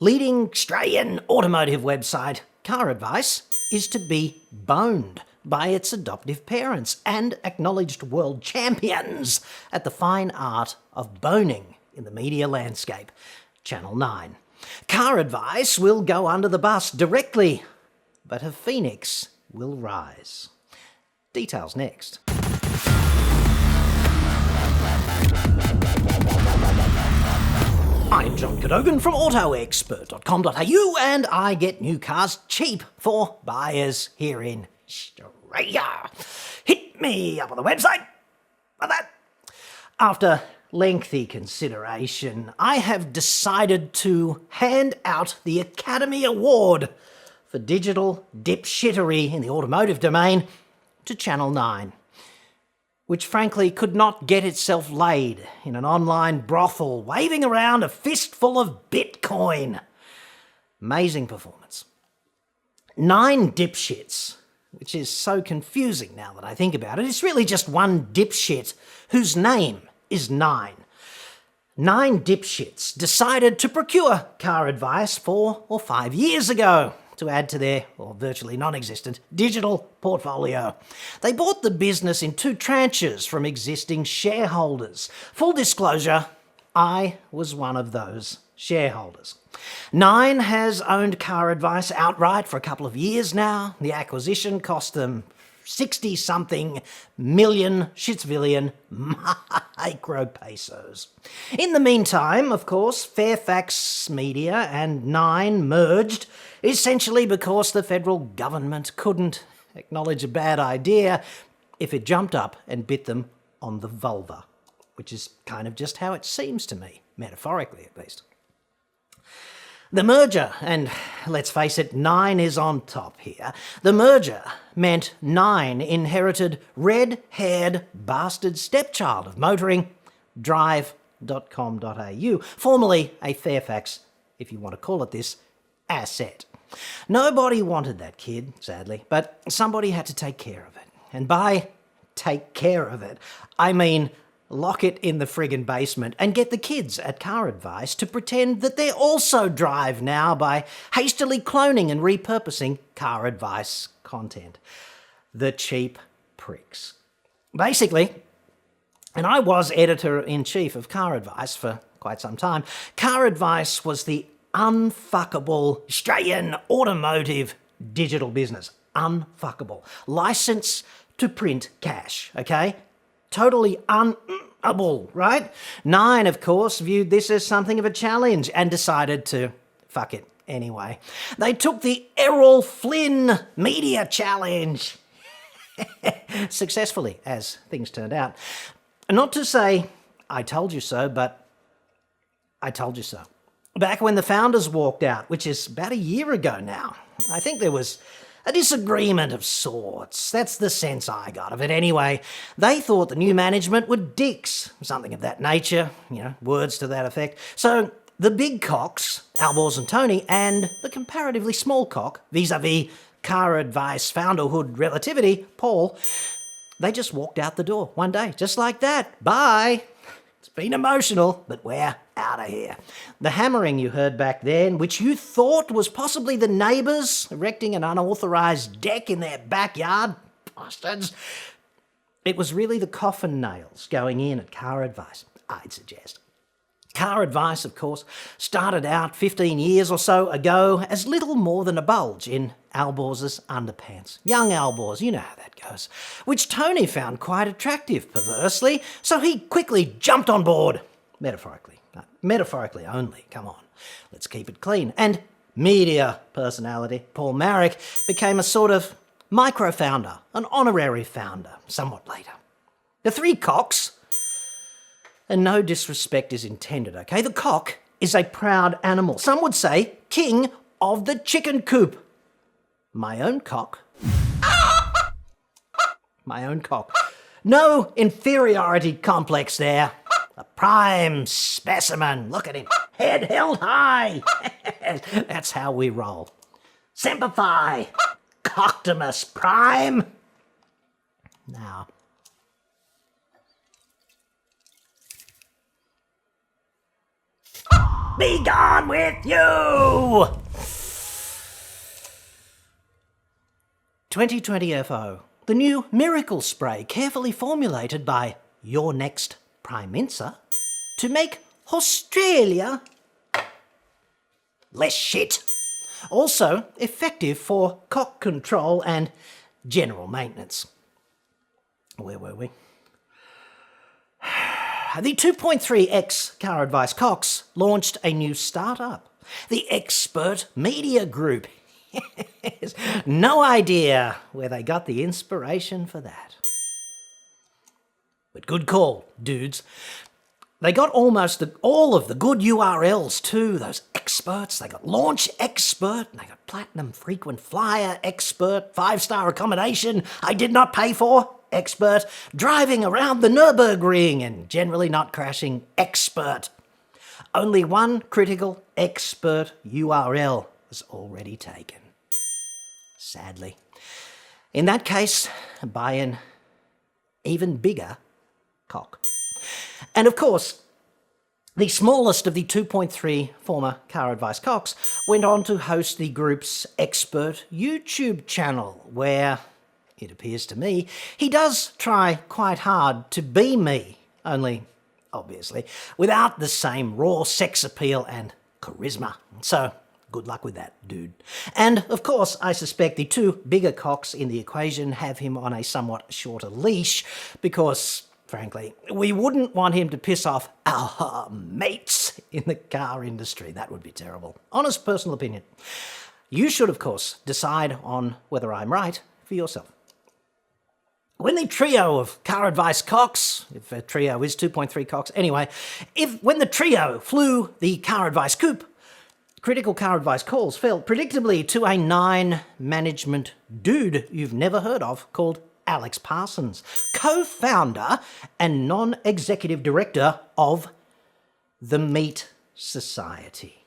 leading Australian automotive website CarAdvice is to be boned by its adoptive parents and acknowledged world champions at the fine art of boning in the media landscape, Channel 9. CarAdvice will go under the bus directly, but a phoenix will rise. Details next. I'm John Cadogan from AutoExpert.com.au, and I get new cars cheap for buyers here in Australia. Hit me up on the website like that. After lengthy consideration, I have decided to hand out the Academy Award for digital dipshittery in the automotive domain to Channel 9, which frankly could not get itself laid in an online brothel waving around a fistful of Bitcoin. Amazing performance. 9 dipshits, which is so confusing now that I think about it. It's really just one dipshit whose name is 9. 9 dipshits decided to procure CarAdvice 4 or 5 years ago to add to their, or virtually non-existent, digital portfolio. They bought the business in 2 tranches from existing shareholders. Full disclosure, I was one of those shareholders. 9 has owned CarAdvice outright for a couple of years now. The acquisition cost them 60-something million Schittsvillian micro pesos. In the meantime, of course, Fairfax Media and Nine merged, essentially because the federal government couldn't acknowledge a bad idea if it jumped up and bit them on the vulva, which is kind of just how it seems to me, metaphorically at least. The merger, and let's face it, Nine is on top here. The merger meant Nine inherited red-haired bastard stepchild of motoring, drive.com.au, formerly a Fairfax, if you want to call it this, asset. Nobody wanted that kid, sadly, but somebody had to take care of it. And by take care of it, I mean lock it in the friggin' basement and get the kids at CarAdvice to pretend that they're also Drive now by hastily cloning and repurposing CarAdvice content. The cheap pricks. Basically, and I was editor-in-chief of CarAdvice for quite some time, CarAdvice was the unfuckable Australian automotive digital business. Unfuckable. License to print cash, okay? Totally unable, right? Nine, of course, viewed this as something of a challenge and decided to fuck it anyway. They took the Errol Flynn Media Challenge successfully, as things turned out. Not to say, I told you so, but I told you so. Back when the founders walked out, which is about a year ago now, I think there was a disagreement of sorts. That's the sense I got of it anyway. They thought the new management were dicks, something of that nature, words to that effect. So the big cocks, Alborz and Tony, and the comparatively small cock, vis-a-vis CarAdvice founderhood relativity, Paul, they just walked out the door one day, just like that. Bye. It's been emotional, but we're out of here. The hammering you heard back then, which you thought was possibly the neighbours erecting an unauthorised deck in their backyard, bastards, it was really the coffin nails going in at CarAdvice, I'd suggest. CarAdvice, of course, started out 15 years or so ago as little more than a bulge in Alborz's underpants. Young Alborz, you know how that goes. Which Tony found quite attractive, perversely, so he quickly jumped on board. Metaphorically. Metaphorically only, come on. Let's keep it clean. And media personality, Paul Marrick, became a sort of micro-founder, an honorary founder, somewhat later. The 3 cocks, and no disrespect is intended, okay? The cock is a proud animal. Some would say king of the chicken coop. My own cock. My own cock. No inferiority complex there. A prime specimen. Look at him. Head held high. That's how we roll. Semper Fi. Coctimus Prime. Now, Be gone with you! 2020 FO, the new miracle spray carefully formulated by your next Prime Minister to make Australia less shit. Also effective for cock control and general maintenance. Where were we? The 2.3X CarAdvice Cox launched a new startup, the Expert Media Group. No idea where they got the inspiration for that. But good call, dudes. They got almost all of the good URLs too, those experts. They got Launch Expert, they got Platinum Frequent Flyer Expert, 5-star accommodation I did not pay for Expert, driving around the Nürburgring and generally not crashing Expert. Only one critical Expert URL was already taken. Sadly. In that case, buy an even bigger cock. And of course, the smallest of the 2.3 former CarAdvice cocks went on to host the group's Expert YouTube channel, where, it appears to me, he does try quite hard to be me, only, obviously, without the same raw sex appeal and charisma. So, good luck with that, dude. And, of course, I suspect the two bigger cocks in the equation have him on a somewhat shorter leash, because, frankly, we wouldn't want him to piss off our mates in the car industry. That would be terrible. Honest personal opinion. You should, of course, decide on whether I'm right for yourself. When the trio of CarAdvice cocks, if a trio is 2.3 cocks, anyway, when the trio flew the CarAdvice coupe, critical CarAdvice calls fell predictably to a Nine management dude you've never heard of called Alex Parsons, co-founder and non-executive director of the Meat Society.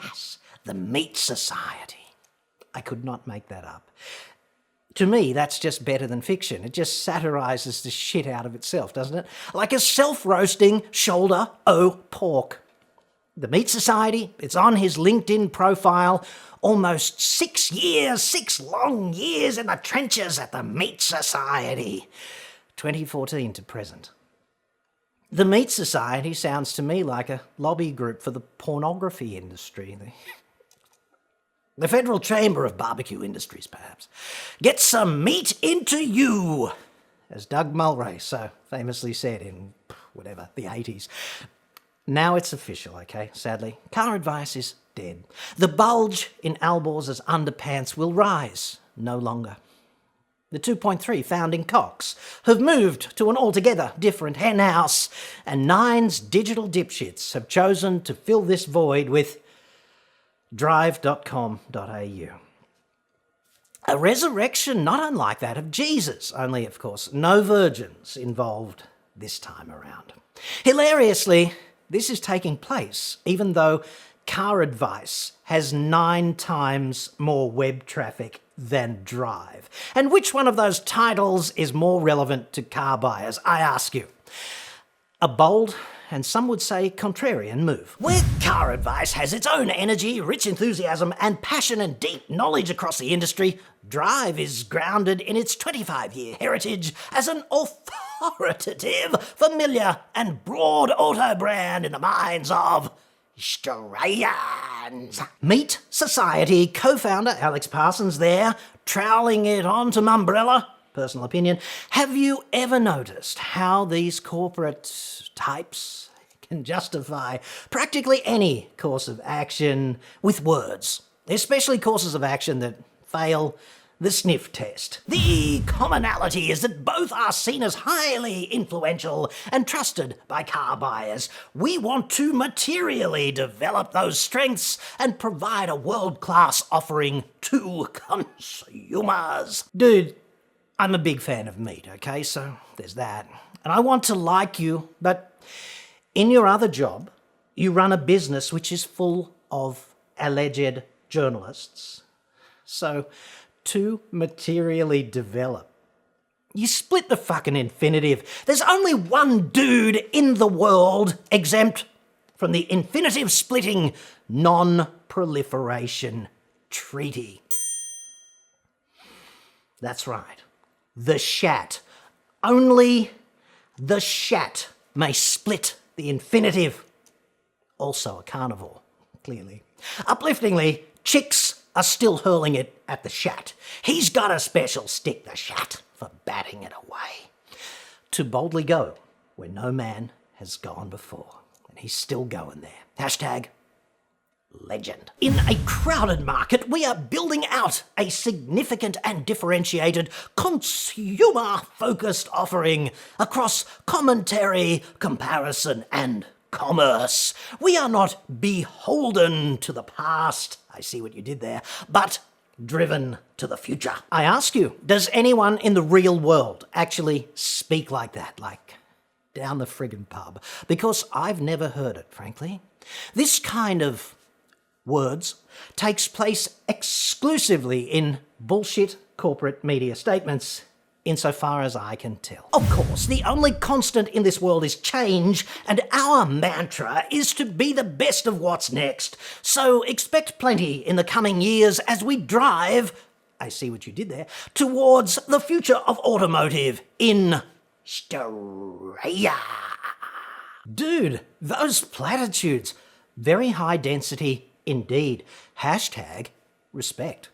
Yes, the Meat Society. I could not make that up. To me, that's just better than fiction. It just satirises the shit out of itself, doesn't it? Like a self-roasting shoulder o' pork. The Meat Society, it's on his LinkedIn profile. Almost 6 long years in the trenches at the Meat Society. 2014 to present. The Meat Society sounds to me like a lobby group for the pornography industry. The Federal Chamber of Barbecue Industries, perhaps. Get some meat into you, as Doug Mulray so famously said in, whatever, the 80s. Now it's official, okay, sadly. CarAdvice is dead. The bulge in Alborz's underpants will rise no longer. The 2.3 founding cocks have moved to an altogether different henhouse, and Nine's digital dipshits have chosen to fill this void with drive.com.au. A resurrection not unlike that of Jesus, only, of course, no virgins involved this time around. Hilariously, this is taking place even though CarAdvice has 9 times more web traffic than Drive. And which one of those titles is more relevant to car buyers, I ask you? A bold, and some would say contrarian move. Where CarAdvice has its own energy, rich enthusiasm, and passion and deep knowledge across the industry, Drive is grounded in its 25-year heritage as an authoritative, familiar, and broad auto brand in the minds of Australians. Meat Society co-founder Alex Parsons there, troweling it onto Mumbrella. Personal opinion. Have you ever noticed how these corporate types can justify practically any course of action with words, especially courses of action that fail the sniff test? The commonality is that both are seen as highly influential and trusted by car buyers. We want to materially develop those strengths and provide a world-class offering to consumers. Dude, I'm a big fan of meat, okay? So there's that. And I want to like you, but in your other job, you run a business which is full of alleged journalists. So to materially develop, you split the fucking infinitive. There's only one dude in the world exempt from the infinitive-splitting Non-Proliferation Treaty. That's right. The shat. Only the shat may split the infinitive. Also a carnivore, clearly. Upliftingly, chicks are still hurling it at the shat. He's got a special stick, the shat, for batting it away. To boldly go where no man has gone before. And he's still going there. Hashtag legend. In a crowded market, we are building out a significant and differentiated consumer-focused offering across commentary, comparison, and commerce. We are not beholden to the past, I see what you did there, but driven to the future. I ask you, does anyone in the real world actually speak like that, like down the friggin' pub? Because I've never heard it, frankly. This kind of words takes place exclusively in bullshit corporate media statements, insofar as I can tell. Of course, the only constant in this world is change, and our mantra is to be the best of what's next. So expect plenty in the coming years as we drive, I see what you did there, towards the future of automotive in Australia. Dude, those platitudes, very high density indeed. Hashtag respect.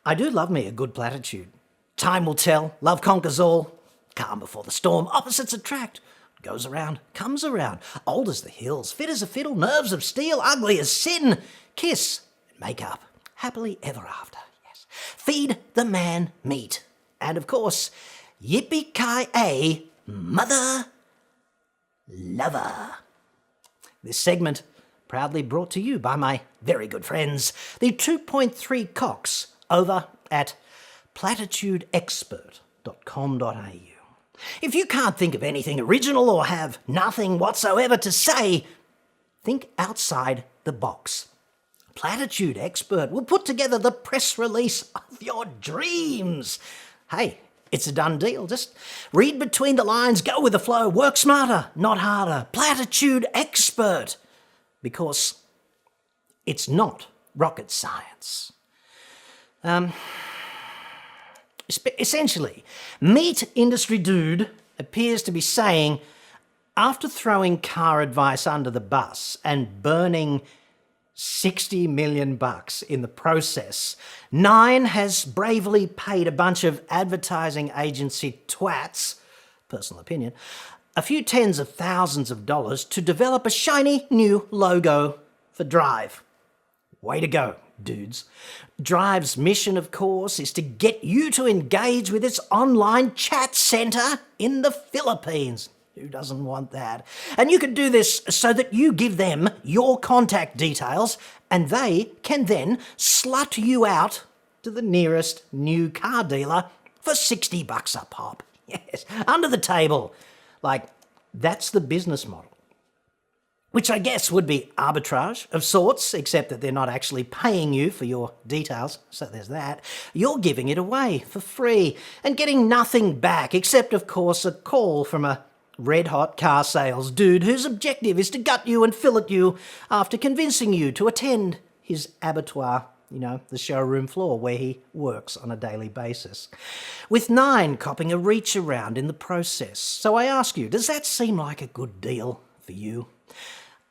I do love me a good platitude. Time will tell, love conquers all, calm before the storm, opposites attract, goes around, comes around, old as the hills, fit as a fiddle, nerves of steel, ugly as sin, kiss and make up, happily ever after, yes. Feed the man meat, and of course, yippee-ki-yay, mother lover. This segment proudly brought to you by my very good friends, the 2.3 cocks over at platitudexpert.com.au. If you can't think of anything original or have nothing whatsoever to say, think outside the box. Platitude Expert will put together the press release of your dreams. Hey, it's a done deal. Just read between the lines, go with the flow, work smarter, not harder. Platitude Expert. Because it's not rocket science. Essentially, meat industry dude appears to be saying, after throwing CarAdvice under the bus and burning $60 million in the process, Nine has bravely paid a bunch of advertising agency twats, personal opinion, a few tens of thousands of dollars to develop a shiny new logo for Drive. Way to go, dudes. Drive's mission, of course, is to get you to engage with its online chat center in the Philippines. Who doesn't want that? And you can do this so that you give them your contact details and they can then slut you out to the nearest new car dealer for $60 a pop. Yes, under the table. Like, that's the business model. Which I guess would be arbitrage of sorts, except that they're not actually paying you for your details, so there's that. You're giving it away for free and getting nothing back, except, of course, a call from a red-hot car sales dude whose objective is to gut you and fillet you after convincing you to attend his abattoir, you know, the showroom floor where he works on a daily basis. With Nine copping a reach around in the process. So I ask you, does that seem like a good deal for you?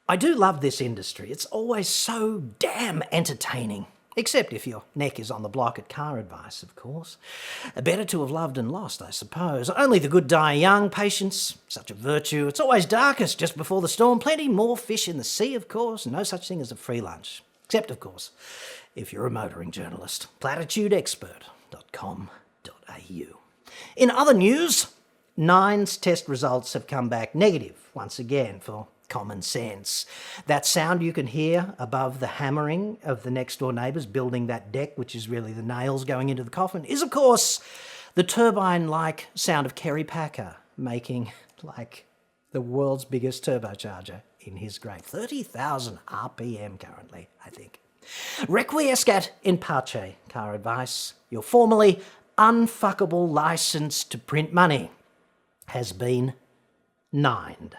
I do love this industry. It's always so damn entertaining. Except if your neck is on the block at CarAdvice, of course. Better to have loved and lost, I suppose. Only the good die young. Patience, such a virtue. It's always darkest just before the storm. Plenty more fish in the sea, of course. No such thing as a free lunch. Except, of course, if you're a motoring journalist. platitudexpert.com.au. In other news, Nine's test results have come back negative once again for common sense. That sound you can hear above the hammering of the next door neighbours building that deck, which is really the nails going into the coffin, is of course the turbine-like sound of Kerry Packer making like the world's biggest turbocharger in his grave. 30,000 RPM currently, I think. Requiescat in pace, CarAdvice. Your formerly unfuckable license to print money has been nined.